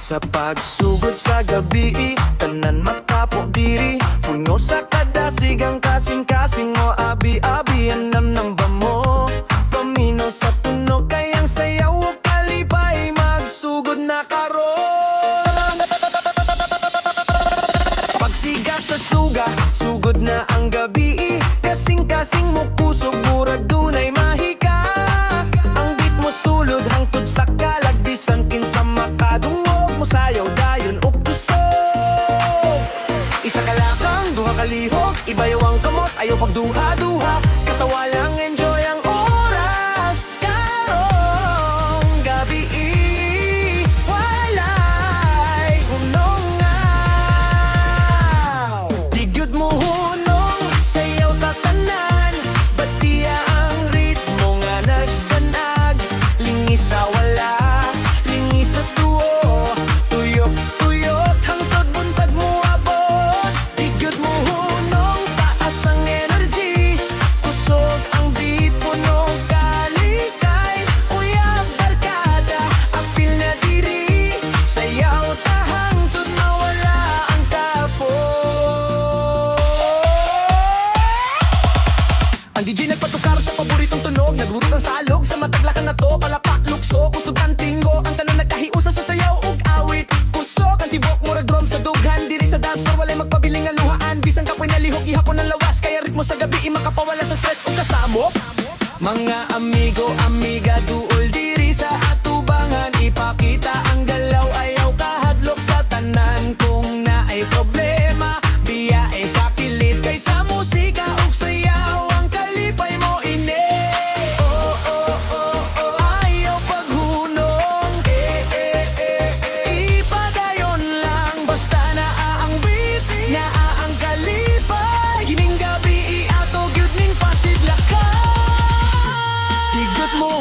Sa pagsugod sa gabi, tanan matapo diri, puno sa kadasigang kasing-kasing mo. Abi-abi ang namnamba mo, pamino sa tunog kayang sayaw o kalipay. Magsugod na karon. Pagsiga sa suga, sugod na ang gabi, kasing-kasing mo kusog, murag dunay mahika. Ang beat mo sulod hangtod sa kalag, bisan kinsa makadungog mo sayaw dayon ug kusog. Isa ka lakang, duha ka lihok, ibayaw ang kamot, ayaw pagduha-duha. Katawa lang, enjoy ang oras karong gabi, walay hunongaw. Di gyud mo hunong, sayaw tatanan, batiya ang ritmo nga nagdanag. Lingis sa wala, lingis sa tuo, tuyok-tuyok hangtod buntag mo abot. Di gyud mo hunong, taas ang energy, kusog ang beat, puno kalikay. Uyab barkada, apil na diri, sayaw ta hangtod mawala ang tapos. Ang DJ nagpatukar sa paboritong tunog, nagrurot ang salog sa mataglakan na to. Palapak, lukso, kusog ang tinggo, ang tanan nagkahiusa sa sayaw ug awit. Kusog ang tibok, murag drum sa dughan, diri sa dance floor walay magpabiling ang luhaan. Bisan kapoy nalihok, ihapon ang lawas, kaya ritmo sa gabi makapawala sa stress ug kasamo. Mga amigo, amiga, duol diri sa atubangan, ipakita ang galaw, ayaw kahadlok sa tanan. Kung naay problema, biyae sa kilit, kaysa musika ug sayaw ang kalipay mo ini. Oh, oh, oh, oh, ayaw paghunong, ipadayon lang, basta naa ang beat, naa ang kalipay. Gining gabi ato gyud ning pasidlakan. Tigot mo